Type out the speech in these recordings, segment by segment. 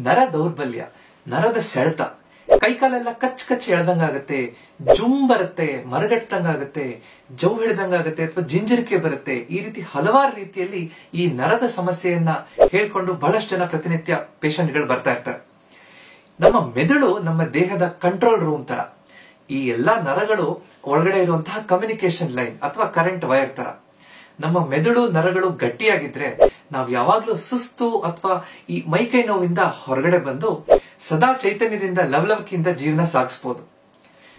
ನರ ದೌರ್ಬಲ್ಯ, ನರದ ಸೆಳೆತ, ಕೈಕಾಲೆಲ್ಲ ಕಚ್ ಕಚ್ ಎಳ್ದಂಗಾಗತ್ತೆ, ಜುಮ್ ಬರುತ್ತೆ, ಮರಗಟ್ಟದಂಗಾಗತ್ತೆ, ಜವ್ ಹಿಡ್ದಂಗಾಗತ್ತೆ ಅಥವಾ ಜಿಂಜರಿಕೆ ಬರುತ್ತೆ. ಈ ರೀತಿ ಹಲವಾರು ರೀತಿಯಲ್ಲಿ ಈ ನರದ ಸಮಸ್ಯೆಯನ್ನ ಹೇಳ್ಕೊಂಡು ಬಹಳಷ್ಟು ಜನ ಪ್ರತಿನಿತ್ಯ ಪೇಷಂಟ್ಗಳು ಬರ್ತಾ ಇರ್ತಾರೆ. ನಮ್ಮ ಮೆದುಳು ನಮ್ಮ ದೇಹದ ಕಂಟ್ರೋಲ್ ರೂಮ್ ತರ. ಈ ಎಲ್ಲಾ ನರಗಳು ಒಳಗಡೆ ಇರುವಂತಹ ಕಮ್ಯುನಿಕೇಶನ್ ಲೈನ್ ಅಥವಾ ಕರೆಂಟ್ ವೈರ್ ತರ. ನಮ್ಮ ಮೆದುಳು ನರಗಳು ಗಟ್ಟಿಯಾಗಿದ್ರೆ ನಾವು ಯಾವಾಗ್ಲೂ ಸುಸ್ತು ಅಥವಾ ಈ ಮೈಕೈ ನೋವಿಂದ ಹೊರಗಡೆ ಬಂದು ಸದಾ ಚೈತನ್ಯದಿಂದ ಲವಲವಿಕೆಯಿಂದ ಜೀವನ ಸಾಗಿಸಬಹುದು.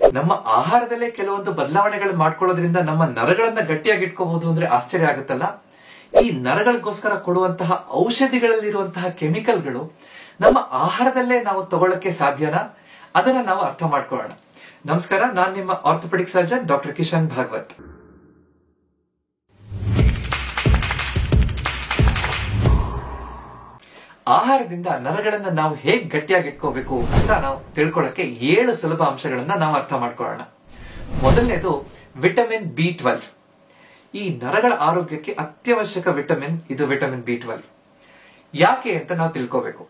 ನಮ್ಮ ಆಹಾರದಲ್ಲೇ ಕೆಲವೊಂದು ಬದಲಾವಣೆಗಳು ಮಾಡ್ಕೊಳ್ಳೋದ್ರಿಂದ ನಮ್ಮ ನರಗಳನ್ನ ಗಟ್ಟಿಯಾಗಿ ಇಟ್ಕೋಬಹುದು ಅಂದ್ರೆ ಆಶ್ಚರ್ಯ ಆಗುತ್ತಲ್ಲ. ಈ ನರಗಳಿಗೋಸ್ಕರ ಕೊಡುವಂತಹ ಔಷಧಿಗಳಲ್ಲಿರುವಂತಹ ಕೆಮಿಕಲ್ಗಳು ನಮ್ಮ ಆಹಾರದಲ್ಲೇ ನಾವು ತಗೊಳ್ಳಕ್ಕೆ ಸಾಧ್ಯನಾ? ಅದನ್ನ ನಾವು ಅರ್ಥ ಮಾಡ್ಕೊಳ್ಳೋಣ. ನಮಸ್ಕಾರ, ನಾನು ನಿಮ್ಮ orthopaedic surgeon doctor Kishan Bhagwat. ಆಹಾರದಿಂದ ನರಗಳನ್ನ ನಾವು ಹೇಗ್ ಗಟ್ಟಿಯಾಗಿ ಇಟ್ಕೋಬೇಕು ಅಂತ ನಾವು ತಿಳ್ಕೊಳ್ಳಕ್ಕೆ 7 ಸುಲಭ ಅಂಶಗಳನ್ನ ನಾವು ಅರ್ಥ ಮಾಡ್ಕೊಳ್ಳೋಣ. ಮೊದಲನೇದು ವಿಟಮಿನ್ B12. ಈ ನರಗಳ ಆರೋಗ್ಯಕ್ಕೆ ಅತ್ಯವಶ್ಯಕ ವಿಟಮಿನ್ ಇದು ವಿಟಮಿನ್ B12. ಯಾಕೆ ಅಂತ ನಾವು ತಿಳ್ಕೋಬೇಕು.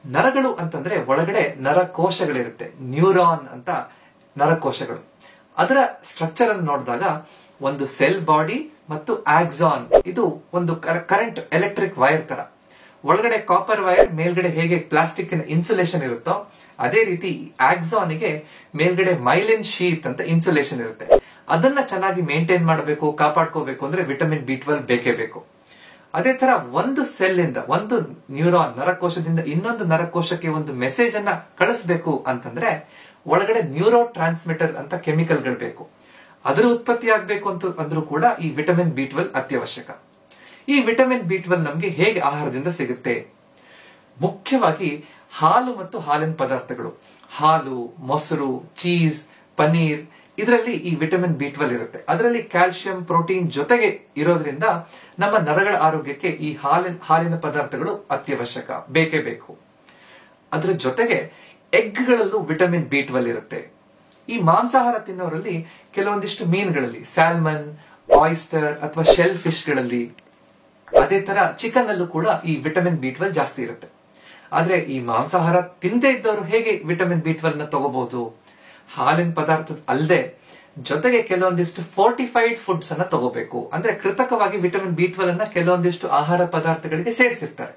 ನರಗಳು ಅಂತಂದ್ರೆ ಒಳಗಡೆ ನರಕೋಶಗಳಿರುತ್ತೆ, ನ್ಯೂರಾನ್ ಅಂತ ನರಕೋಶಗಳು. ಅದರ ಸ್ಟ್ರಕ್ಚರ್ ಅನ್ನು ನೋಡಿದಾಗ ಒಂದು ಸೆಲ್ ಬಾಡಿ ಮತ್ತು ಆಕ್ಸಾನ್, ಇದು ಒಂದು ಕರೆಂಟ್ ಎಲೆಕ್ಟ್ರಿಕ್ ವೈರ್ ತರ. ಒಳಗಡೆ ಕಾಪರ್ ವೈರ್, ಮೇಲ್ಗಡೆ ಹೇಗೆ ಪ್ಲಾಸ್ಟಿಕ್ ಇನ್ಸುಲೇಷನ್ ಇರುತ್ತೋ ಅದೇ ರೀತಿ ಆಕ್ಸಾನಿಗೆ ಮೇಲ್ಗಡೆ ಮೈಲಿನ್ ಶೀತ್ ಅಂತ ಇನ್ಸುಲೇಷನ್ ಇರುತ್ತೆ. ಅದನ್ನ ಚೆನ್ನಾಗಿ ಮೇಂಟೈನ್ ಮಾಡಬೇಕು, ಕಾಪಾಡ್ಕೋಬೇಕು ಅಂದ್ರೆ ವಿಟಮಿನ್ B12 ಬೇಕೇ ಬೇಕು. ಅದೇ ತರ ಒಂದು ಸೆಲ್ ಇಂದ, ಒಂದು ನ್ಯೂರಾನ್ ನರಕೋಶದಿಂದ ಇನ್ನೊಂದು ನರಕೋಶಕ್ಕೆ ಒಂದು ಮೆಸೇಜ್ ಅನ್ನ ಕಳಿಸ್ಬೇಕು ಅಂತಂದ್ರೆ ಒಳಗಡೆ ನ್ಯೂರೋ ಟ್ರಾನ್ಸ್ಮಿಟರ್ ಅಂತ ಕೆಮಿಕಲ್ಗಳು ಬೇಕು. ಅದರ ಉತ್ಪತ್ತಿ ಆಗ್ಬೇಕು ಅಂತ ಅಂದ್ರೂ ಕೂಡ ಈ ವಿಟಮಿನ್ B12 ಅತ್ಯವಶ್ಯಕ. ಈ ವಿಟಮಿನ್ B12 ನಮ್ಗೆ ಹೇಗೆ ಆಹಾರದಿಂದ ಸಿಗುತ್ತೆ? ಮುಖ್ಯವಾಗಿ ಹಾಲು ಮತ್ತು ಹಾಲಿನ ಪದಾರ್ಥಗಳು, ಹಾಲು, ಮೊಸರು, ಚೀಸ್, ಪನೀರ್, ಇದರಲ್ಲಿ ಈ ವಿಟಮಿನ್ B12 ಇರುತ್ತೆ. ಅದರಲ್ಲಿ ಕ್ಯಾಲ್ಸಿಯಂ, ಪ್ರೋಟೀನ್ ಜೊತೆಗೆ ಇರೋದ್ರಿಂದ ನಮ್ಮ ನರಗಳ ಆರೋಗ್ಯಕ್ಕೆ ಈ ಹಾಲಿನ ಪದಾರ್ಥಗಳು ಅತ್ಯವಶ್ಯಕ, ಬೇಕೇ ಬೇಕು. ಅದರ ಜೊತೆಗೆ ಎಗ್ಗಳಲ್ಲೂ ವಿಟಮಿನ್ B12 ಇರುತ್ತೆ. ಈ ಮಾಂಸಾಹಾರ ತಿನ್ನೋರಲ್ಲಿ ಕೆಲವೊಂದಿಷ್ಟು ಮೀನುಗಳಲ್ಲಿ, ಸ್ಯಾಲ್ಮನ್, ಆಯಿಸ್ಟರ್ ಅಥವಾ ಶೆಲ್ ಫಿಶ್ ಗಳಲ್ಲಿ, ಅದೇ ತರ ಚಿಕನ್ ಅಲ್ಲೂ ಕೂಡ ಈ ವಿಟಮಿನ್ B12 ಜಾಸ್ತಿ ಇರುತ್ತೆ. ಆದ್ರೆ ಈ ಮಾಂಸಾಹಾರ ತಿಂದೇ ಇದ್ದವರು ಹೇಗೆ ವಿಟಮಿನ್ B12 ನ ತಗೋಬಹುದು? ಹಾಲಿನ ಪದಾರ್ಥದ ಅಲ್ಲದೆ ಜೊತೆಗೆ ಕೆಲವೊಂದಿಷ್ಟು ಫೋರ್ಟಿಫೈಡ್ ಫುಡ್ಸ್ ಅನ್ನ ತಗೋಬೇಕು. ಅಂದ್ರೆ ಕೃತಕವಾಗಿ ವಿಟಮಿನ್ B12 ಅನ್ನ ಕೆಲವೊಂದಿಷ್ಟು ಆಹಾರ ಪದಾರ್ಥಗಳಿಗೆ ಸೇರಿಸಿರ್ತಾರೆ.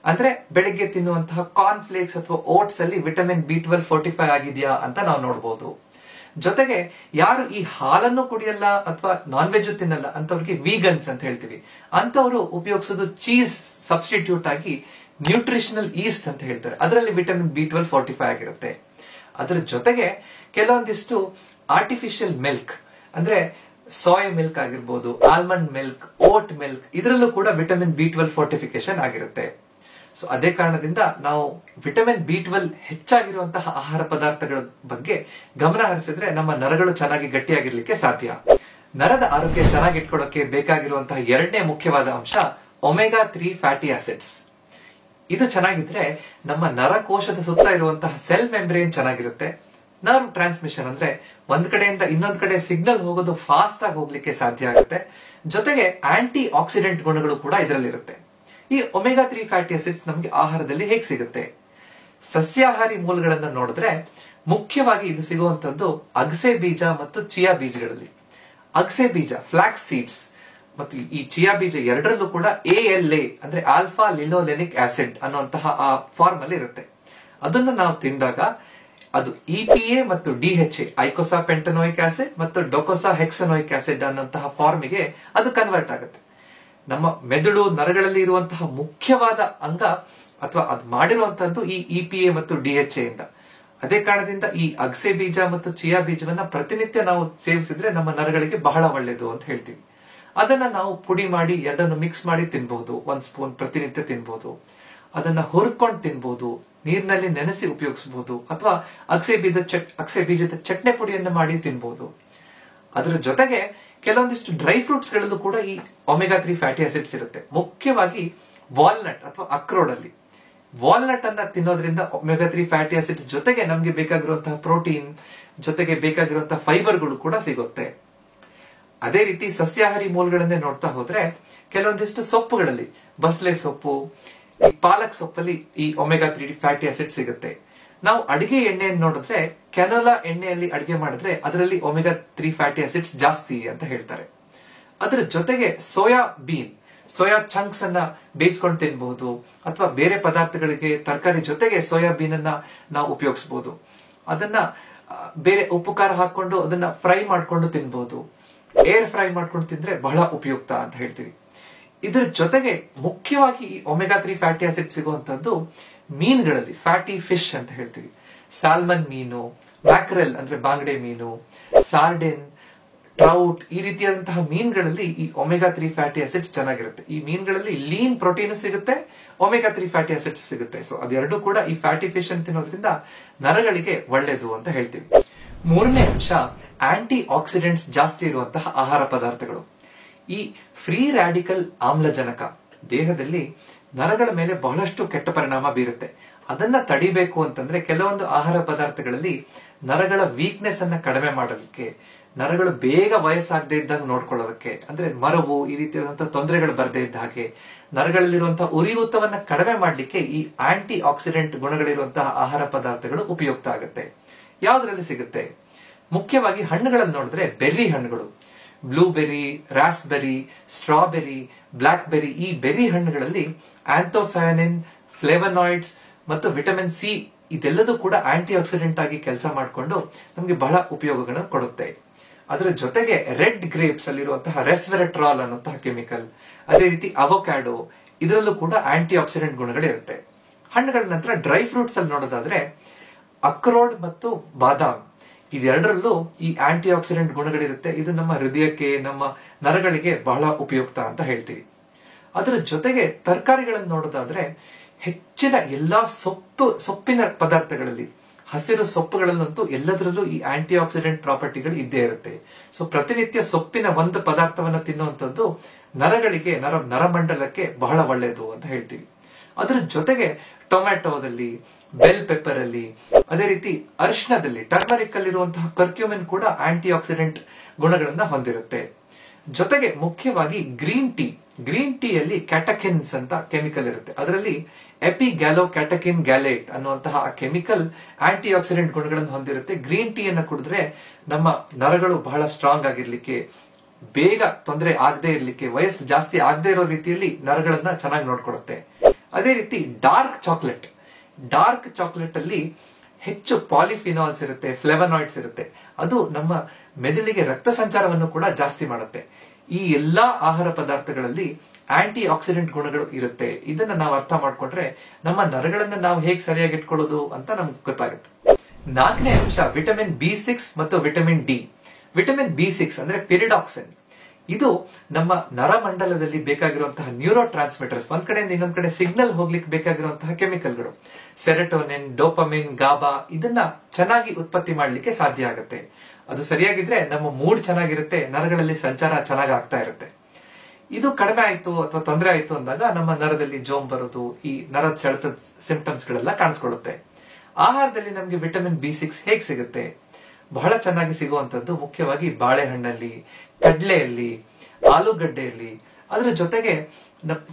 ಅಂದ್ರೆ ಬೆಳಿಗ್ಗೆ ತಿನ್ನುವಂತಹ ಕಾರ್ನ್ ಫ್ಲೇಕ್ಸ್ ಅಥವಾ ಓಟ್ಸ್ ಅಲ್ಲಿ ವಿಟಮಿನ್ B12 ಫೋರ್ಟಿಫೈ ಆಗಿದೆಯಾ ಅಂತ ನಾವು ನೋಡಬಹುದು. ಜೊತೆಗೆ ಯಾರು ಈ ಹಾಲನ್ನು ಕುಡಿಯಲ್ಲ ಅಥವಾ ನಾನ್ ವೆಜ್ ತಿನ್ನಲ್ಲ ಅಂತವ್ರಿಗೆ ವೀಗನ್ಸ್ ಅಂತ ಹೇಳ್ತೀವಿ, ಅಂತವರು ಉಪಯೋಗಿಸೋದು ಚೀಸ್ ಸಬ್ಸ್ಟಿಟ್ಯೂಟ್ ಆಗಿ ನ್ಯೂಟ್ರಿಷನಲ್ ಈಸ್ಟ್ ಅಂತ ಹೇಳ್ತಾರೆ. ಅದರಲ್ಲಿ ವಿಟಮಿನ್ B12 ಫೋರ್ಟಿಫೈ ಆಗಿರುತ್ತೆ. ಅದರ ಜೊತೆಗೆ ಕೆಲವೊಂದಿಷ್ಟು ಆರ್ಟಿಫಿಷಿಯಲ್ ಮಿಲ್ಕ್, ಅಂದ್ರೆ ಸೋಯಾ ಮಿಲ್ಕ್ ಆಗಿರ್ಬೋದು, ಆಲ್ಮಂಡ್ ಮಿಲ್ಕ್, ಓಟ್ ಮಿಲ್ಕ್, ಇದರಲ್ಲೂ ಕೂಡ ವಿಟಮಿನ್ B12 ಫೋರ್ಟಿಫಿಕೇಶನ್ ಆಗಿರುತ್ತೆ. ಸೊ ಅದೇ ಕಾರಣದಿಂದ ನಾವು ವಿಟಮಿನ್ B12 ಹೆಚ್ಚಾಗಿರುವಂತಹ ಆಹಾರ ಪದಾರ್ಥಗಳ ಬಗ್ಗೆ ಗಮನ ಹರಿಸಿದ್ರೆ ನಮ್ಮ ನರಗಳು ಚೆನ್ನಾಗಿ ಗಟ್ಟಿಯಾಗಿರ್ಲಿಕ್ಕೆ ಸಾಧ್ಯ. ನರದ ಆರೋಗ್ಯ ಚೆನ್ನಾಗಿ ಇಟ್ಕೊಳ್ಳೋಕೆ ಬೇಕಾಗಿರುವಂತಹ 2ನೇ ಮುಖ್ಯವಾದ ಅಂಶ ಒಮೆಗಾ 3 ಫ್ಯಾಟಿ ಆಸಿಡ್ಸ್. ಇದು ಚೆನ್ನಾಗಿದ್ರೆ ನಮ್ಮ ನರಕೋಶದ ಸುತ್ತ ಇರುವಂತಹ ಸೆಲ್ ಮೆಂಬ್ರೇನ್ ಚೆನ್ನಾಗಿರುತ್ತೆ. ನರ್ವ್ ಟ್ರಾನ್ಸ್ಮಿಷನ್ ಅಂದ್ರೆ ಒಂದ್ ಕಡೆಯಿಂದ ಇನ್ನೊಂದ್ ಕಡೆ ಸಿಗ್ನಲ್ ಹೋಗೋದು ಫಾಸ್ಟ್ ಆಗಿ ಹೋಗ್ಲಿಕ್ಕೆ ಸಾಧ್ಯ ಆಗುತ್ತೆ. ಜೊತೆಗೆ ಆಂಟಿ ಆಕ್ಸಿಡೆಂಟ್ ಗುಣಗಳು ಕೂಡ ಇದರಲ್ಲಿರುತ್ತೆ. ಈ ಒಮೆಗಾ 3 ಫ್ಯಾಟಿ ಆಸಿಡ್ಸ್ ನಮ್ಗೆ ಆಹಾರದಲ್ಲಿ ಹೇಗೆ ಸಿಗುತ್ತೆ? ಸಸ್ಯಾಹಾರಿ ಮೂಲಗಳನ್ನ ನೋಡಿದ್ರೆ ಮುಖ್ಯವಾಗಿ ಇದು ಸಿಗುವಂತದ್ದು ಅಗಸೆ ಬೀಜ ಮತ್ತು ಚಿಯಾ ಬೀಜಗಳಲ್ಲಿ. ಅಗಸೆ ಬೀಜ, ಫ್ಲಾಕ್ಸ್ ಸೀಡ್ಸ್, ಮತ್ತು ಈ ಚಿಯಾ ಬೀಜ ಎರಡರಲ್ಲೂ ಕೂಡ ALA ಅಂದ್ರೆ ಆಲ್ಫಾ ಲಿನೋಲೆನಿಕ್ ಆಸಿಡ್ ಅನ್ನುವಂತಹ ಆ ಫಾರ್ಮ್ ಅಲ್ಲಿ ಇರುತ್ತೆ. ಅದನ್ನ ನಾವು ತಿಂದಾಗ ಅದು EPA ಮತ್ತು DHA, ಐಕೋಸಾ ಪೆಂಟನೋಯಿಕ್ ಆಸಿಡ್ ಮತ್ತು ಡೊಕೋಸಾ ಹೆಕ್ಸನೋಯಿಕ್ ಆಸಿಡ್ ಅನ್ನಂತಹ ಫಾರ್ಮಿಗೆ ಅದು ಕನ್ವರ್ಟ್ ಆಗುತ್ತೆ. ನಮ್ಮ ಮೆದುಳು ನರಗಳಲ್ಲಿ ಇರುವಂತಹ ಮುಖ್ಯವಾದ ಅಂಗ ಅಥವಾ ಅದು ಮಾಡಿರುವಂತಹದ್ದು ಈ EPA ಮತ್ತು DHA ಇಂದ. ಅದೇ ಕಾರಣದಿಂದ ಈ ಅಗಸೆ ಬೀಜ ಮತ್ತು ಚಿಯಾ ಬೀಜವನ್ನ ಪ್ರತಿನಿತ್ಯ ನಾವು ಸೇವಿಸಿದ್ರೆ ನಮ್ಮ ನರಗಳಿಗೆ ಬಹಳ ಒಳ್ಳೆಯದು ಅಂತ ಹೇಳ್ತೀವಿ. ಅದನ್ನ ನಾವು ಪುಡಿ ಮಾಡಿ ಎರಡನ್ನು ಮಿಕ್ಸ್ ಮಾಡಿ ತಿನ್ಬಹುದು. 1 ಸ್ಪೂನ್ ಪ್ರತಿನಿತ್ಯ ತಿನ್ಬಹುದು. ಅದನ್ನ ಹುರ್ಕೊಂಡು ತಿನ್ಬಹುದು, ನೀರಿನಲ್ಲಿ ನೆನೆಸಿ ಉಪಯೋಗಿಸಬಹುದು, ಅಥವಾ ಅಗಸೆ ಬೀಜದ ಚಟ್ನಿ ಪುಡಿಯನ್ನು ಮಾಡಿ ತಿನ್ಬಹುದು. ಅದರ ಜೊತೆಗೆ ಕೆಲವೊಂದಿಷ್ಟು ಡ್ರೈ ಫ್ರೂಟ್ಸ್ ಗಳಲ್ಲೂ ಕೂಡ ಈ ಒಮೆಗಾ 3 ಫ್ಯಾಟಿ ಆಸಿಡ್ಸ್ ಇರುತ್ತೆ. ಮುಖ್ಯವಾಗಿ ವಾಲ್ನಟ್ ಅಥವಾ ಅಕ್ರೋಡ್ ಅಲ್ಲಿ. ವಾಲ್ನಟ್ ಅನ್ನ ತಿನ್ನೋದ್ರಿಂದ ಒಮೆಗಾ 3 ಫ್ಯಾಟಿ ಆಸಿಡ್ಸ್ ಜೊತೆಗೆ ನಮ್ಗೆ ಬೇಕಾಗಿರುವಂತಹ ಪ್ರೋಟೀನ್ ಜೊತೆಗೆ ಬೇಕಾಗಿರುವಂತಹ ಫೈಬರ್ಗಳು ಕೂಡ ಸಿಗುತ್ತೆ. ಅದೇ ರೀತಿ ಸಸ್ಯಾಹಾರಿ ಮೂಲಗಳನ್ನೇ ನೋಡ್ತಾ ಹೋದ್ರೆ ಕೆಲವೊಂದಿಷ್ಟು ಸೊಪ್ಪುಗಳಲ್ಲಿ ಬಸಳೆ ಸೊಪ್ಪು, ಈ ಪಾಲಕ್ ಸೊಪ್ಪಲ್ಲಿ ಈ ಒಮೆಗಾ 3 ಫ್ಯಾಟಿ ಆಸಿಡ್ ಸಿಗುತ್ತೆ. ನಾವು ಅಡಿಗೆ ಎಣ್ಣೆಯನ್ನು ನೋಡಿದ್ರೆ ಕೆನೋಲಾ ಎಣ್ಣೆಯಲ್ಲಿ ಅಡಿಗೆ ಮಾಡಿದ್ರೆ ಅದರಲ್ಲಿ ಒಮೆಗಾ 3 ಫ್ಯಾಟಿ ಆಸಿಡ್ಸ್ ಜಾಸ್ತಿ ಅಂತ ಹೇಳ್ತಾರೆ. ಅದರ ಜೊತೆಗೆ ಸೋಯಾ ಚಂಕ್ಸ್ ಅನ್ನ ಬೇಯಿಸ್ಕೊಂಡು ತಿನ್ಬಹುದು, ಅಥವಾ ಬೇರೆ ಪದಾರ್ಥಗಳಿಗೆ ತರಕಾರಿ ಜೊತೆಗೆ ಸೋಯಾಬೀನ್ ಅನ್ನ ನಾವು ಉಪಯೋಗಿಸಬಹುದು. ಅದನ್ನ ಬೇರೆ ಉಪ್ಪು ಖಾರ ಹಾಕೊಂಡು ಅದನ್ನ ಫ್ರೈ ಮಾಡ್ಕೊಂಡು ತಿನ್ಬಹುದು. ಏರ್ ಫ್ರೈ ಮಾಡ್ಕೊಂಡು ತಿಂದ್ರೆ ಬಹಳ ಉಪಯುಕ್ತ ಅಂತ ಹೇಳ್ತೀವಿ. ಇದ್ರ ಜೊತೆಗೆ ಮುಖ್ಯವಾಗಿ ಈ ಒಮೆಗಾ 3 ಫ್ಯಾಟಿ ಆಸಿಡ್ ಸಿಗುವಂತದ್ದು ಮೀನುಗಳಲ್ಲಿ, ಫ್ಯಾಟಿ ಫಿಶ್ ಅಂತ ಹೇಳ್ತೀವಿ. ಸ್ಯಾಲ್ಮನ್ ಮೀನು, ಮ್ಯಾಕ್ರೆಲ್ ಅಂದ್ರೆ ಬಾಂಗಡೆ ಮೀನು, ಸಾರ್ಡಿನ್, ಟ್ರೌಟ್, ಈ ರೀತಿಯಾದಂತಹ ಮೀನುಗಳಲ್ಲಿ ಈ ಒಮೆಗಾ 3 ಫ್ಯಾಟಿ ಆಸಿಡ್ಸ್ ಚೆನ್ನಾಗಿರುತ್ತೆ. ಈ ಮೀನುಗಳಲ್ಲಿ ಲೀನ್ ಪ್ರೋಟೀನ್ ಸಿಗುತ್ತೆ, ಒಮೆಗಾ 3 ಫ್ಯಾಟಿ ಆಸಿಡ್ಸ್ ಸಿಗುತ್ತೆ. ಸೊ ಅದೆರಡು ಕೂಡ ಈ ಫ್ಯಾಟಿ ಫಿಶ್ ಅಂತ ತಿನ್ನೋದ್ರಿಂದ ನರಗಳಿಗೆ ಒಳ್ಳೇದು ಅಂತ ಹೇಳ್ತೀವಿ. ಮೂರನೇ ಅಂಶ ಆಂಟಿ ಆಕ್ಸಿಡೆಂಟ್ಸ್ ಜಾಸ್ತಿ ಇರುವಂತಹ ಆಹಾರ ಪದಾರ್ಥಗಳು. ಈ ಫ್ರೀ ರಾಡಿಕಲ್ ಆಮ್ಲಜನಕ ದೇಹದಲ್ಲಿ ನರಗಳ ಮೇಲೆ ಬಹಳಷ್ಟು ಕೆಟ್ಟ ಪರಿಣಾಮ ಬೀರುತ್ತೆ. ಅದನ್ನ ತಡಿಬೇಕು ಅಂತಂದ್ರೆ ಕೆಲವೊಂದು ಆಹಾರ ಪದಾರ್ಥಗಳಲ್ಲಿ ನರಗಳ ವೀಕ್ನೆಸ್ ಅನ್ನ ಕಡಿಮೆ ಮಾಡಲಿಕ್ಕೆ, ನರಗಳು ಬೇಗ ವಯಸ್ಸಾಗದೇ ಇದ್ದಾಗ ನೋಡ್ಕೊಳ್ಳೋದಕ್ಕೆ, ಅಂದ್ರೆ ಮರವು ಈ ರೀತಿಯಾದಂತಹ ತೊಂದರೆಗಳು ಬರದೇ ಇದ್ದ ಹಾಗೆ ನರಗಳಲ್ಲಿರುವಂತಹ ಉರಿಯೂತವನ್ನ ಕಡಿಮೆ ಮಾಡಲಿಕ್ಕೆ ಈ ಆಂಟಿ ಆಕ್ಸಿಡೆಂಟ್ ಗುಣಗಳಿರುವಂತಹ ಆಹಾರ ಪದಾರ್ಥಗಳು ಉಪಯುಕ್ತ ಆಗುತ್ತೆ. ಯಾವ್ದ್ರಲ್ಲಿ ಸಿಗುತ್ತೆ? ಮುಖ್ಯವಾಗಿ ಹಣ್ಣುಗಳನ್ನು ನೋಡಿದ್ರೆ ಬೆರ್ರಿ ಹಣ್ಣುಗಳು, blueberry, raspberry, strawberry, blackberry, ಈ ಬೆರ್ರಿ ಹಣ್ಣುಗಳಲ್ಲಿ ಆಂಥೋಸಯಾನಿನ್, ಫ್ಲೇವನಾಯ್ಡ್ಸ್ ಮತ್ತು ವಿಟಮಿನ್ ಸಿ ಇದೆಲ್ಲದೂ ಕೂಡ ಆಂಟಿ ಆಕ್ಸಿಡೆಂಟ್ ಆಗಿ ಕೆಲಸ ಮಾಡಿಕೊಂಡು ನಮಗೆ ಬಹಳ ಉಪಯೋಗಗಳನ್ನು ಕೊಡುತ್ತೆ. ಅದರ ಜೊತೆಗೆ ರೆಡ್ ಗ್ರೇಪ್ಸ್ ಅಲ್ಲಿರುವಂತಹ ರೆಸ್ವೆರಟ್ರಾಲ್ ಅನ್ನುವಂತಹ ಕೆಮಿಕಲ್, ಅದೇ ರೀತಿ ಅವೊಕ್ಯಾಡೋ, ಇದರಲ್ಲೂ ಕೂಡ ಆಂಟಿ ಆಕ್ಸಿಡೆಂಟ್ ಗುಣಗಳಿರುತ್ತೆ. ಹಣ್ಣುಗಳ ನಂತರ ಡ್ರೈ ಫ್ರೂಟ್ಸ್ ಅಲ್ಲಿ ನೋಡೋದಾದ್ರೆ ಅಕ್ರೋಡ್ ಮತ್ತು ಬಾದಾಮ್, ಇದೆರಡರಲ್ಲೂ ಈ ಆಂಟಿ ಆಕ್ಸಿಡೆಂಟ್ ಗುಣಗಳಿರುತ್ತೆ. ಇದು ನಮ್ಮ ಹೃದಯಕ್ಕೆ, ನಮ್ಮ ನರಗಳಿಗೆ ಬಹಳ ಉಪಯುಕ್ತ ಅಂತ ಹೇಳ್ತೀವಿ. ಅದರ ಜೊತೆಗೆ ತರಕಾರಿಗಳನ್ನು ನೋಡೋದಾದ್ರೆ ಹೆಚ್ಚಿನ ಎಲ್ಲಾ ಸೊಪ್ಪಿನ ಪದಾರ್ಥಗಳಲ್ಲಿ, ಹಸಿರು ಸೊಪ್ಪುಗಳಲ್ಲಂತೂ ಎಲ್ಲದರಲ್ಲೂ ಈ ಆಂಟಿ ಆಕ್ಸಿಡೆಂಟ್ ಪ್ರಾಪರ್ಟಿಗಳು ಇದ್ದೇ ಇರುತ್ತೆ. ಸೊ ಪ್ರತಿನಿತ್ಯ ಸೊಪ್ಪಿನ ಒಂದು ಪದಾರ್ಥವನ್ನ ತಿನ್ನುವಂಥದ್ದು ನರಗಳಿಗೆ, ನರಮಂಡಲಕ್ಕೆ ಬಹಳ ಒಳ್ಳೆಯದು ಅಂತ ಹೇಳ್ತೀವಿ. ಅದರ ಜೊತೆಗೆ ಟೊಮ್ಯಾಟೋದಲ್ಲಿ, ಬೆಲ್ ಪೆಪ್ಪರ್ ಅಲ್ಲಿ, ಅದೇ ರೀತಿ ಅರಿಶಿಣದಲ್ಲಿ, ಟರ್ಮರಿಕ್ ಅಲ್ಲಿರುವಂತಹ ಕರ್ಕ್ಯೂಮಿನ್ ಕೂಡ ಆಂಟಿ ಆಕ್ಸಿಡೆಂಟ್ ಗುಣಗಳನ್ನ ಹೊಂದಿರುತ್ತೆ. ಜೊತೆಗೆ ಮುಖ್ಯವಾಗಿ ಗ್ರೀನ್ ಟೀಯಲ್ಲಿ ಕ್ಯಾಟಕಿನ್ಸ್ ಅಂತ ಕೆಮಿಕಲ್ ಇರುತ್ತೆ. ಅದರಲ್ಲಿ ಎಪಿಗ್ಯಾಲೋ ಕ್ಯಾಟಕಿನ್ ಗ್ಯಾಲೇಟ್ ಅನ್ನುವಂತಹ ಕೆಮಿಕಲ್ ಆಂಟಿ ಆಕ್ಸಿಡೆಂಟ್ ಗುಣಗಳನ್ನು ಹೊಂದಿರುತ್ತೆ. ಗ್ರೀನ್ ಟೀ ಅನ್ನ ಕುಡಿದ್ರೆ ನಮ್ಮ ನರಗಳು ಬಹಳ ಸ್ಟ್ರಾಂಗ್ ಆಗಿರ್ಲಿಕ್ಕೆ, ಬೇಗ ತೊಂದರೆ ಆಗದೆ ಇರ್ಲಿಕ್ಕೆ, ವಯಸ್ಸು ಜಾಸ್ತಿ ಆಗದೆ ಇರೋ ರೀತಿಯಲ್ಲಿ ನರಗಳನ್ನ ಚೆನ್ನಾಗಿ ನೋಡ್ಕೊಳ್ಳುತ್ತೆ. ಅದೇ ರೀತಿ ಡಾರ್ಕ್ ಚಾಕ್ಲೇಟ್ ಅಲ್ಲಿ ಹೆಚ್ಚು ಪಾಲಿಫಿನಾಲ್ಸ್ ಇರುತ್ತೆ, ಫ್ಲೇವನಾಯ್ಡ್ಸ್ ಇರುತ್ತೆ. ಅದು ನಮ್ಮ ಮೆದುಳಿಗೆ ರಕ್ತ ಸಂಚಾರವನ್ನು ಕೂಡ ಜಾಸ್ತಿ ಮಾಡುತ್ತೆ. ಈ ಎಲ್ಲಾ ಆಹಾರ ಪದಾರ್ಥಗಳಲ್ಲಿ ಆಂಟಿ ಆಕ್ಸಿಡೆಂಟ್ ಗುಣಗಳು ಇರುತ್ತೆ. ಇದನ್ನ ನಾವು ಅರ್ಥ ಮಾಡ್ಕೊಂಡ್ರೆ ನಮ್ಮ ನರಗಳನ್ನ ನಾವು ಹೇಗೆ ಸರಿಯಾಗಿ ಇಟ್ಕೊಳ್ಳೋದು ಅಂತ ನಮ್ಗೆ ಗೊತ್ತಾಗುತ್ತೆ. ನಾಲ್ಕನೇ ಅಂಶ ವಿಟಮಿನ್ B6 ಮತ್ತು ವಿಟಮಿನ್ ಡಿ. ವಿಟಮಿನ್ B6 ಅಂದ್ರೆ ಪಿರಿಡಾಕ್ಸಿನ್. ಇದು ನಮ್ಮ ನರಮಂಡಲದಲ್ಲಿ ಬೇಕಾಗಿರುವಂತಹ ನ್ಯೂರೋ ಟ್ರಾನ್ಸ್ಮಿಟರ್ಸ್, ಒಂದ್ ಕಡೆಯಿಂದ ಇನ್ನೊಂದ್ ಕಡೆ ಸಿಗ್ನಲ್ ಹೋಗ್ಲಿಕ್ಕೆ ಬೇಕಾಗಿರುವಂತಹ ಕೆಮಿಕಲ್ಗಳು, ಸೆರೆಟೋನಿನ್, ಡೋಪಮಿನ್, ಗಾಬಾ, ಇದನ್ನ ಚೆನ್ನಾಗಿ ಉತ್ಪತ್ತಿ ಮಾಡ್ಲಿಕ್ಕೆ ಸಾಧ್ಯ ಆಗುತ್ತೆ. ಅದು ಸರಿಯಾಗಿದ್ರೆ ನಮ್ಮ ಮೂಡ್ ಚೆನ್ನಾಗಿರುತ್ತೆ, ನರಗಳಲ್ಲಿ ಸಂಚಾರ ಚೆನ್ನಾಗಿ ಆಗ್ತಾ ಇರುತ್ತೆ. ಇದು ಕಡಿಮೆ ಆಯ್ತು ಅಥವಾ ತೊಂದರೆ ಆಯ್ತು ಅಂದಾಗ ನಮ್ಮ ನರದಲ್ಲಿ ಜೋಮ್ ಬರೋದು, ಈ ನರದ ಸೆಳೆತದ ಸಿಂಪ್ಟಮ್ಸ್ ಗಳೆಲ್ಲ ಕಾಣಿಸ್ಕೊಳ್ಳುತ್ತೆ. ಆಹಾರದಲ್ಲಿ ನಮ್ಗೆ ವಿಟಮಿನ್ B6 ಹೇಗೆ ಸಿಗುತ್ತೆ? ಬಹಳ ಚೆನ್ನಾಗಿ ಸಿಗುವಂತದ್ದು ಮುಖ್ಯವಾಗಿ ಬಾಳೆಹಣ್ಣಲ್ಲಿ, ಕಡ್ಲೆಯಲ್ಲಿ, ಆಲೂಗಡ್ಡೆಯಲ್ಲಿ, ಅದರ ಜೊತೆಗೆ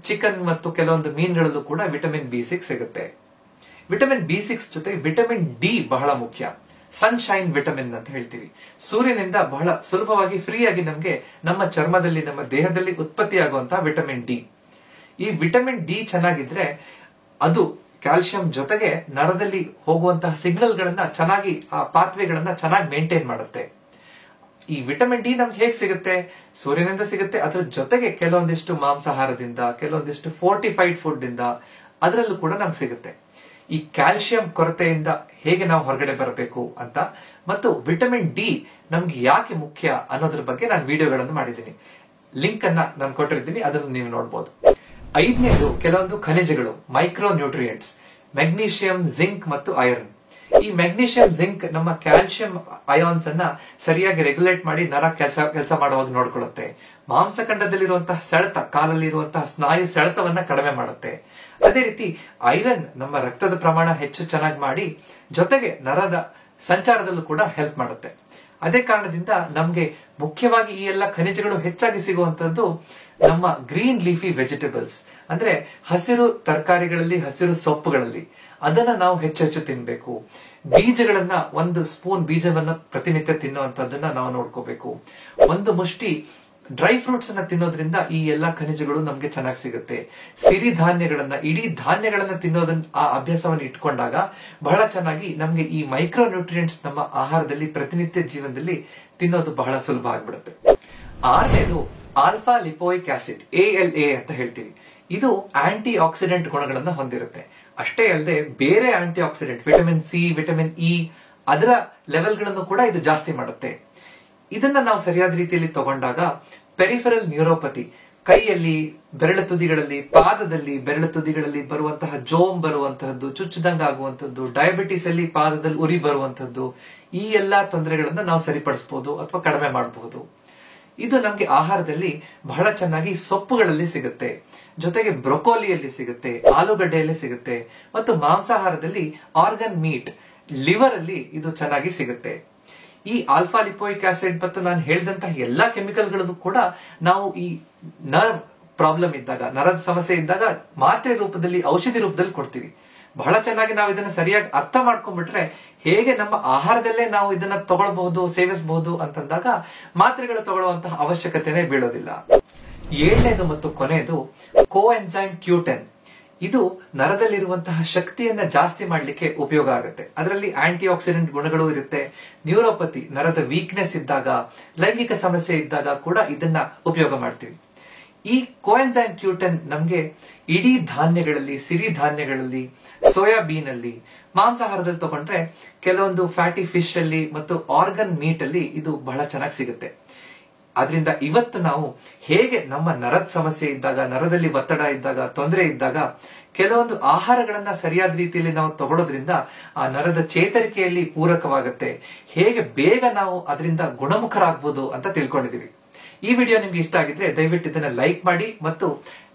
ಚಿಕನ್ ಮತ್ತು ಕೆಲವೊಂದು ಮೀನುಗಳಲ್ಲೂ ಕೂಡ ವಿಟಮಿನ್ B6 ಸಿಗುತ್ತೆ. ವಿಟಮಿನ್ B6 ಜೊತೆ ವಿಟಮಿನ್ ಡಿ ಬಹಳ ಮುಖ್ಯ. ಸನ್ಶೈನ್ ವಿಟಮಿನ್ ಅಂತ ಹೇಳ್ತೀವಿ. ಸೂರ್ಯನಿಂದ ಬಹಳ ಸುಲಭವಾಗಿ ಫ್ರೀ ಆಗಿ ನಮ್ಗೆ ನಮ್ಮ ಚರ್ಮದಲ್ಲಿ, ನಮ್ಮ ದೇಹದಲ್ಲಿ ಉತ್ಪತ್ತಿ ಆಗುವಂತಹ ವಿಟಮಿನ್ ಡಿ. ಈ ವಿಟಮಿನ್ ಡಿ ಚೆನ್ನಾಗಿದ್ರೆ ಅದು ಕ್ಯಾಲ್ಸಿಯಂ ಜೊತೆಗೆ ನರದಲ್ಲಿ ಹೋಗುವಂತಹ ಸಿಗ್ನಲ್ ಗಳನ್ನ ಚೆನ್ನಾಗಿ, ಆ ಪಾತ್ವೆಗಳನ್ನ ಚೆನ್ನಾಗಿ ಮೇಂಟೈನ್ ಮಾಡುತ್ತೆ. ಈ ವಿಟಮಿನ್ ಡಿ ನಮ್ಗೆ ಹೇಗೆ ಸಿಗುತ್ತೆ? ಸೂರ್ಯನಿಂದ ಸಿಗುತ್ತೆ. ಅದರ ಜೊತೆಗೆ ಕೆಲವೊಂದಿಷ್ಟು ಮಾಂಸಾಹಾರದಿಂದ, ಕೆಲವೊಂದಿಷ್ಟು ಫೋರ್ಟಿಫೈಡ್ ಫುಡ್ ಇಂದ, ಅದರಲ್ಲೂ ಕೂಡ ನಮ್ಗೆ ಸಿಗುತ್ತೆ. ಈ ಕ್ಯಾಲ್ಸಿಯಂ ಕೊರತೆಯಿಂದ ಹೇಗೆ ನಾವು ಹೊರಗಡೆ ಬರಬೇಕು ಅಂತ, ಮತ್ತು ವಿಟಮಿನ್ ಡಿ ನಮ್ಗೆ ಯಾಕೆ ಮುಖ್ಯ ಅನ್ನೋದ್ರ ಬಗ್ಗೆ ನಾನು ವಿಡಿಯೋಗಳನ್ನು ಮಾಡಿದ್ದೀನಿ. ಲಿಂಕ್ ಅನ್ನ ನಾನು ಕೊಟ್ಟಿರ್ತೀನಿ, ಅದನ್ನು ನೀವು ನೋಡಬಹುದು. ಐದನೇದು ಕೆಲವೊಂದು ಖನಿಜಗಳು, ಮೈಕ್ರೋ ನ್ಯೂಟ್ರಿಯೆಂಟ್ಸ್, ಮೆಗ್ನೀಷಿಯಂ, ಜಿಂಕ್ ಮತ್ತು ಐರನ್. ಈ ಮೆಗ್ನೀಷಿಯಂ, ಜಿಂಕ್ ನಮ್ಮ ಕ್ಯಾಲ್ಸಿಯಂ ಅಯಾನ್ಸ್ ಅನ್ನ ಸರಿಯಾಗಿ ರೆಗ್ಯುಲೇಟ್ ಮಾಡಿ ನರ ಕೆಲಸ ಮಾಡುವಾಗ ನೋಡ್ಕೊಳ್ಳುತ್ತೆ. ಮಾಂಸಖಂಡದಲ್ಲಿರುವಂತಹ ಸೆಳೆತ, ಕಾಲಲ್ಲಿರುವಂತಹ ಸ್ನಾಯು ಸೆಳೆತವನ್ನ ಕಡಿಮೆ ಮಾಡುತ್ತೆ. ಅದೇ ರೀತಿ ಐರನ್ ನಮ್ಮ ರಕ್ತದ ಪ್ರಮಾಣ ಹೆಚ್ಚು ಚೆನ್ನಾಗಿ ಮಾಡಿ, ಜೊತೆಗೆ ನರದ ಸಂಚಾರದಲ್ಲೂ ಕೂಡ ಹೆಲ್ಪ್ ಮಾಡುತ್ತೆ. ಅದೇ ಕಾರಣದಿಂದ ನಮ್ಗೆ ಮುಖ್ಯವಾಗಿ ಈ ಎಲ್ಲ ಖನಿಜಗಳು ಹೆಚ್ಚಾಗಿ ಸಿಗುವಂತದ್ದು ನಮ್ಮ ಗ್ರೀನ್ ಲೀಫಿ ವೆಜಿಟೇಬಲ್ಸ್ ಅಂದ್ರೆ ಹಸಿರು ತರಕಾರಿಗಳಲ್ಲಿ, ಹಸಿರು ಸೊಪ್ಪುಗಳಲ್ಲಿ ಅದನ್ನ ನಾವು ಹೆಚ್ಚೆಚ್ಚು ತಿನ್ಬೇಕು. ಬೀಜಗಳನ್ನ 1 ಸ್ಪೂನ್ ಬೀಜವನ್ನ ಪ್ರತಿನಿತ್ಯ ತಿನ್ನುವಂತದ್ದನ್ನ ನಾವು ನೋಡ್ಕೋಬೇಕು. 1 ಮುಷ್ಟಿ ಡ್ರೈ ಫ್ರೂಟ್ಸ್ ಅನ್ನ ತಿನ್ನೋದ್ರಿಂದ ಈ ಎಲ್ಲಾ ಖನಿಜಗಳು ನಮ್ಗೆ ಚೆನ್ನಾಗಿ ಸಿಗುತ್ತೆ. ಸಿರಿಧಾನ್ಯಗಳನ್ನ, ಇಡೀ ಧಾನ್ಯಗಳನ್ನ ತಿನ್ನೋದನ್ನ, ಆ ಅಭ್ಯಾಸವನ್ನು ಇಟ್ಕೊಂಡಾಗ ಬಹಳ ಚೆನ್ನಾಗಿ ನಮ್ಗೆ ಈ ಮೈಕ್ರೋ ನ್ಯೂಟ್ರಿಯೆಂಟ್ಸ್ ನಮ್ಮ ಆಹಾರದಲ್ಲಿ ಪ್ರತಿನಿತ್ಯ ಜೀವನದಲ್ಲಿ ತಿನ್ನೋದು ಬಹಳ ಸುಲಭ ಆಗ್ಬಿಡುತ್ತೆ. 6ನೇದು ಆಲ್ಫಾ ಲಿಪೋಯಿಕ್ ಆಸಿಡ್, ALA ಅಂತ ಹೇಳ್ತೀವಿ. ಇದು ಆಂಟಿ ಆಕ್ಸಿಡೆಂಟ್ ಗುಣಗಳನ್ನ ಹೊಂದಿರುತ್ತೆ. ಅಷ್ಟೇ ಅಲ್ಲದೆ ಬೇರೆ antioxidant vitamin C, vitamin E ಅದರ ಲೆವೆಲ್ಗಳನ್ನು ಕೂಡ ಇದು ಜಾಸ್ತಿ ಮಾಡುತ್ತೆ. ಇದನ್ನ ನಾವು ಸರಿಯಾದ ರೀತಿಯಲ್ಲಿ ತಗೊಂಡಾಗ ಪೆರಿಫೆರಲ್ ನ್ಯೂರೋಪತಿ, ಕೈಯಲ್ಲಿ, ಬೆರಳ ತುದಿಗಳಲ್ಲಿ, ಪಾದದಲ್ಲಿ, ಬೆರಳ ತುದಿಗಳಲ್ಲಿ ಬರುವಂತಹ ಜೋಮ್ ಬರುವಂತಹದ್ದು, ಚುಚ್ಚದಂಗ ಆಗುವಂತದ್ದು, ಡಯಾಬಿಟಿಸ್ ಅಲ್ಲಿ ಪಾದದಲ್ಲಿ ಉರಿ ಬರುವಂತದ್ದು, ಈ ಎಲ್ಲಾ ತೊಂದರೆಗಳನ್ನ ನಾವು ಸರಿಪಡಿಸಬಹುದು ಅಥವಾ ಕಡಿಮೆ ಮಾಡಬಹುದು. ಇದು ನಮ್ಗೆ ಆಹಾರದಲ್ಲಿ ಬಹಳ ಚೆನ್ನಾಗಿ ಸೊಪ್ಪುಗಳಲ್ಲಿ ಸಿಗುತ್ತೆ, ಜೊತೆಗೆ ಬ್ರೊಕೋಲಿಯಲ್ಲಿ ಸಿಗುತ್ತೆ, ಆಲೂಗಡ್ಡೆಯಲ್ಲಿ ಸಿಗುತ್ತೆ, ಮತ್ತು ಮಾಂಸಾಹಾರದಲ್ಲಿ ಆರ್ಗನ್ ಮೀಟ್, ಲಿವರ್ ಅಲ್ಲಿ ಇದು ಚೆನ್ನಾಗಿ ಸಿಗುತ್ತೆ. ಈ ಆಲ್ಫಾ ಲಿಪೋಯಿಕ್ ಆಸಿಡ್ ಮತ್ತು ನಾನು ಹೇಳಿದಂತಹ ಎಲ್ಲಾ ಕೆಮಿಕಲ್ಗಳು ಕೂಡ ನಾವು ಈ ನರ್ವ್ ಪ್ರಾಬ್ಲಮ್ ಇದ್ದಾಗ, ನರದ ಸಮಸ್ಯೆ ಇದ್ದಾಗ ಮಾತ್ರೆ ರೂಪದಲ್ಲಿ, ಔಷಧಿ ರೂಪದಲ್ಲಿ ಕೊಡ್ತೀವಿ. ಬಹಳ ಚೆನ್ನಾಗಿ ನಾವು ಇದನ್ನ ಸರಿಯಾಗಿ ಅರ್ಥ ಮಾಡ್ಕೊಂಡ್ಬಿಟ್ರೆ ಹೇಗೆ ನಮ್ಮ ಆಹಾರದಲ್ಲೇ ನಾವು ಇದನ್ನ ತಗೊಳ್ಬಹುದು, ಸೇವಿಸಬಹುದು ಅಂತಂದಾಗ ಮಾತ್ರೆಗಳು ತಗೊಳ್ಳುವಂತಹ ಅವಶ್ಯಕತೆನೇ ಬೀಳೋದಿಲ್ಲ. 7ನೇದು ಮತ್ತು ಕೊನೆಯದು ಕೋಎನ್ಸೈಮ್ Q10. ಇದು ನರದಲ್ಲಿರುವಂತಹ ಶಕ್ತಿಯನ್ನ ಜಾಸ್ತಿ ಮಾಡ್ಲಿಕ್ಕೆ ಉಪಯೋಗ ಆಗುತ್ತೆ. ಅದರಲ್ಲಿ ಆಂಟಿ ಆಕ್ಸಿಡೆಂಟ್ ಗುಣಗಳು ಇರುತ್ತೆ. ನ್ಯೂರೋಪತಿ, ನರದ ವೀಕ್ನೆಸ್ ಇದ್ದಾಗ, ಲೈಂಗಿಕ ಸಮಸ್ಯೆ ಇದ್ದಾಗ ಕೂಡ ಇದನ್ನ ಉಪಯೋಗ ಮಾಡ್ತೀವಿ. ಈ ಕೋಎನ್ಸೈಮ್ Q10 ನಮ್ಗೆ ಇಡೀ ಧಾನ್ಯಗಳಲ್ಲಿ, ಸಿರಿಧಾನ್ಯಗಳಲ್ಲಿ, ಸೋಯಾಬೀನ್ ಅಲ್ಲಿ, ಮಾಂಸಾಹಾರದಲ್ಲಿ ತಗೊಂಡ್ರೆ ಕೆಲವೊಂದು ಫ್ಯಾಟಿ ಫಿಶ್ ಅಲ್ಲಿ ಮತ್ತು ಆರ್ಗನ್ ಮೀಟ್ ಅಲ್ಲಿ ಇದು ಬಹಳ ಚೆನ್ನಾಗಿ ಸಿಗುತ್ತೆ. ಆದ್ರಿಂದ ಇವತ್ತು ನಾವು ಹೇಗೆ ನಮ್ಮ ನರದ ಸಮಸ್ಯೆ ಇದ್ದಾಗ, ನರದಲ್ಲಿ ಒತ್ತಡ ಇದ್ದಾಗ, ತೊಂದರೆ ಇದ್ದಾಗ ಕೆಲವೊಂದು ಆಹಾರಗಳನ್ನ ಸರಿಯಾದ ರೀತಿಯಲ್ಲಿ ನಾವು ತಗೊಳ್ಳೋದ್ರಿಂದ ಆ ನರದ ಚೇತರಿಕೆಯಲ್ಲಿ ಪೂರಕವಾಗುತ್ತೆ, ಹೇಗೆ ಬೇಗ ನಾವು ಅದರಿಂದ ಗುಣಮುಖರಾಗಬಹುದು ಅಂತ ತಿಳ್ಕೊಂಡಿದೀವಿ. ಈ ವಿಡಿಯೋ ನಿಮ್ಗೆ ಇಷ್ಟ ಆಗಿದ್ರೆ ದಯವಿಟ್ಟು ಇದನ್ನ ಲೈಕ್ ಮಾಡಿ ಮತ್ತು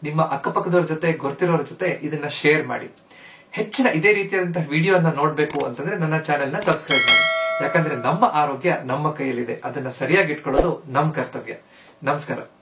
ನಿಮ್ಮ ಅಕ್ಕಪಕ್ಕದವ್ರ ಜೊತೆ, ಗೊತ್ತಿರೋರ ಜೊತೆ ಇದನ್ನ ಶೇರ್ ಮಾಡಿ. ಹೆಚ್ಚಿನ ಇದೇ ರೀತಿಯಾದಂತಹ ವಿಡಿಯೋನ ನೋಡ್ಬೇಕು ಅಂತಂದ್ರೆ ನನ್ನ ಚಾನೆಲ್ ನ ಸಬ್ಸ್ಕ್ರೈಬ್ ಮಾಡಿ. ಯಾಕಂದ್ರೆ ನಮ್ಮ ಆರೋಗ್ಯ ನಮ್ಮ ಕೈಯಲ್ಲಿದೆ, ಅದನ್ನ ಸರಿಯಾಗಿ ಇಟ್ಕೊಳ್ಳೋದು ನಮ್ಮ ಕರ್ತವ್ಯ. ನಮಸ್ಕಾರ.